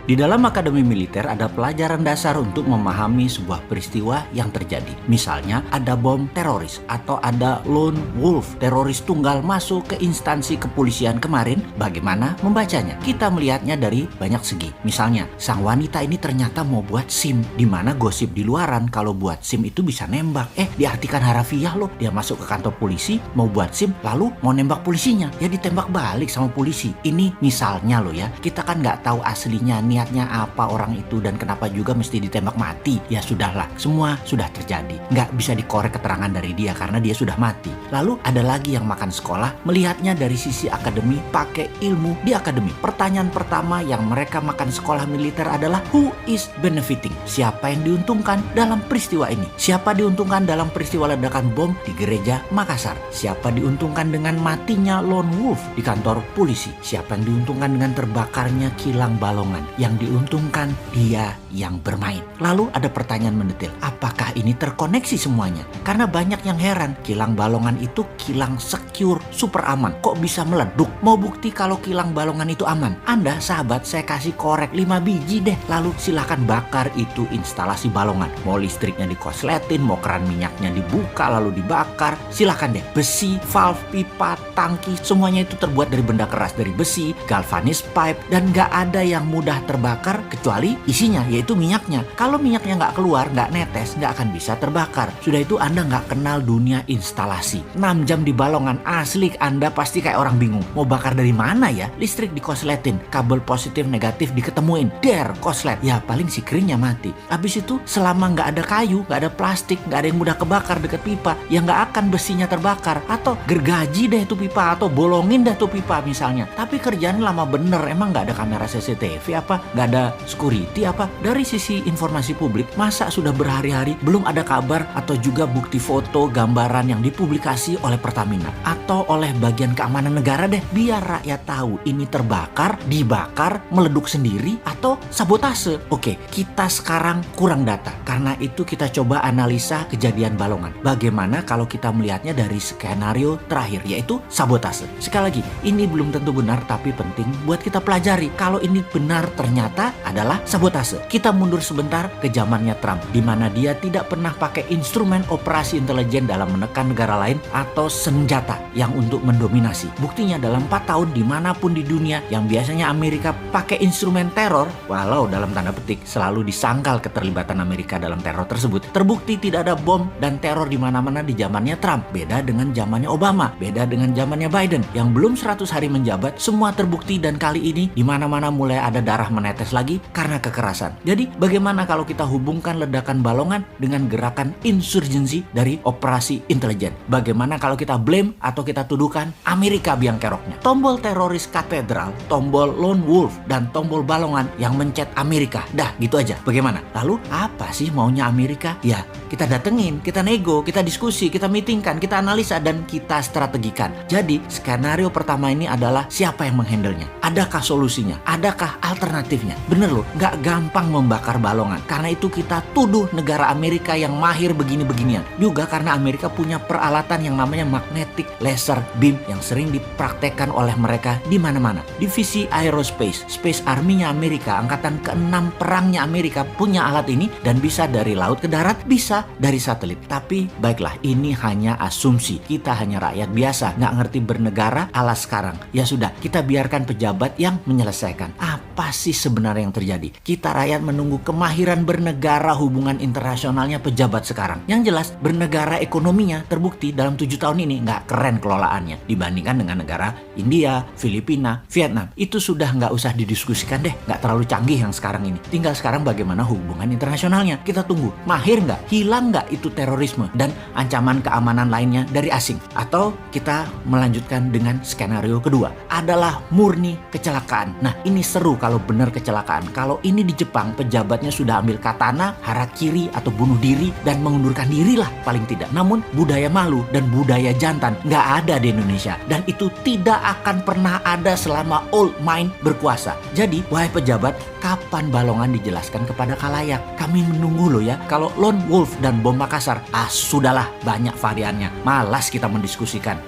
Di dalam akademi militer ada pelajaran dasar untuk memahami sebuah peristiwa yang terjadi. Misalnya ada bom teroris atau ada lone wolf, teroris tunggal masuk ke instansi kepolisian kemarin. Bagaimana membacanya? Kita melihatnya dari banyak segi. Misalnya, sang wanita ini ternyata mau buat SIM, di mana gosip di luaran kalau buat SIM itu bisa nembak. Diartikan harafiah loh, dia masuk ke kantor polisi, mau buat SIM, lalu mau nembak polisinya. Ya ditembak balik sama polisi. Ini misalnya loh ya, kita kan nggak tahu aslinya niatnya apa orang itu dan kenapa juga mesti ditembak mati. Ya sudahlah, semua sudah terjadi. Nggak bisa dikorek keterangan dari dia karena dia sudah mati. Lalu ada lagi yang makan sekolah, melihatnya dari sisi akademi, pakai ilmu di akademi. Pertanyaan pertama yang mereka makan sekolah militer adalah who is benefiting? Siapa yang diuntungkan dalam peristiwa ini? Siapa diuntungkan dalam peristiwa ledakan bom di gereja Makassar? Siapa diuntungkan dengan matinya lone wolf di kantor polisi? Siapa yang diuntungkan dengan terbakarnya kilang Balongan? Yang diuntungkan dia yang bermain. Lalu ada pertanyaan mendetail, apakah ini terkoneksi semuanya? Karena banyak yang heran, kilang Balongan itu kilang secure, super aman. Kok bisa meleduk? Mau bukti kalau kilang Balongan itu aman? Anda sahabat, saya kasih korek 5 biji deh. Lalu silahkan bakar itu instalasi Balongan. Mau listriknya dikosletin, mau keran minyaknya dibuka lalu dibakar, silahkan deh. Besi, valve, pipa, tangki, semuanya itu terbuat dari benda keras, dari besi, galvanis pipe, dan gak ada yang mudah terbakar kecuali isinya, yaitu minyaknya. Kalau minyaknya nggak keluar, nggak netes, nggak akan bisa terbakar. Sudah itu Anda nggak kenal dunia instalasi. 6 jam di Balongan, asli Anda pasti kayak orang bingung. Mau bakar dari mana ya? Listrik dikosletin, kabel positif negatif diketemuin, koslet. Ya paling si keringnya mati. Habis itu selama nggak ada kayu, nggak ada plastik, nggak ada yang mudah kebakar deket pipa, ya nggak akan besinya terbakar. Atau gergaji deh tuh pipa, atau bolongin deh tuh pipa misalnya. Tapi kerjaan lama bener, emang nggak ada kamera CCTV apa? Nggak ada security apa? Dari sisi informasi publik, masa sudah berhari-hari belum ada kabar atau juga bukti foto, gambaran yang dipublikasi oleh Pertamina atau oleh bagian keamanan negara deh, biar rakyat tahu ini terbakar, dibakar, meleduk sendiri atau sabotase. Oke, kita sekarang kurang data. Karena itu kita coba analisa kejadian Balongan. Bagaimana kalau kita melihatnya dari skenario terakhir, yaitu sabotase. Sekali lagi, ini belum tentu benar tapi penting buat kita pelajari. Kalau ini benar ternyata adalah sabotase. Kita mundur sebentar ke zamannya Trump, di mana dia tidak pernah pakai instrumen operasi intelijen dalam menekan negara lain atau senjata yang untuk mendominasi. Buktinya dalam 4 tahun dimanapun di dunia yang biasanya Amerika pakai instrumen teror, walau dalam tanda petik selalu disangkal keterlibatan Amerika dalam teror tersebut, terbukti tidak ada bom dan teror di mana-mana di zamannya Trump. Beda dengan zamannya Obama, beda dengan zamannya Biden yang belum 100 hari menjabat, semua terbukti dan kali ini di mana-mana mulai ada darah menetes lagi karena kekerasan. Jadi bagaimana kalau kita hubungkan ledakan Balongan dengan gerakan insurgensi dari operasi intelijen? Bagaimana kalau kita blame atau kita tuduhkan Amerika biang keroknya? Tombol teroris katedral, tombol lone wolf, dan tombol Balongan yang mencet Amerika. Dah gitu aja. Bagaimana? Lalu apa sih maunya Amerika? Ya kita datengin, kita nego, kita diskusi, kita meetingkan, kita analisa, dan kita strategikan. Jadi skenario pertama ini adalah siapa yang menghandlenya? Adakah solusinya? Adakah alternatifnya? Bener loh, gak gampang membakar Balongan. Karena itu kita tuduh negara Amerika yang mahir begini-beginian. Juga karena Amerika punya peralatan yang namanya magnetic laser beam yang sering dipraktekkan oleh mereka di mana-mana. Divisi Aerospace, Space Army-nya Amerika, angkatan ke-6 perangnya Amerika punya alat ini dan bisa dari laut ke darat, bisa dari satelit. Tapi baiklah, ini hanya asumsi. Kita hanya rakyat biasa, nggak ngerti bernegara ala sekarang. Ya sudah, kita biarkan pejabat yang menyelesaikan. Apa sih sebenarnya yang terjadi? Kita rakyat menunggu kemahiran bernegara, hubungan internasionalnya pejabat sekarang. Yang jelas bernegara ekonominya terbukti dalam 7 tahun ini nggak keren kelolaannya dibandingkan dengan negara India, Filipina, Vietnam. Itu sudah nggak usah didiskusikan deh, nggak terlalu canggih yang sekarang ini. Tinggal sekarang bagaimana hubungan internasionalnya. Kita tunggu, mahir nggak, hilang nggak itu terorisme dan ancaman keamanan lainnya dari asing. Atau kita melanjutkan dengan skenario kedua, adalah murni kecelakaan. Nah ini seru kalau benar kecelakaan. Kalau ini di Jepang, pejabatnya sudah ambil katana, harakiri atau bunuh diri dan mengundurkan diri lah paling tidak. Namun budaya malu dan budaya jantan nggak ada di Indonesia, dan itu tidak akan pernah ada selama old mind berkuasa. Jadi wahai pejabat, kapan Balongan dijelaskan kepada khalayak? Kami menunggu loh ya. Kalau lone wolf dan bom Makassar, sudahlah banyak variannya, malas kita mendiskusikan.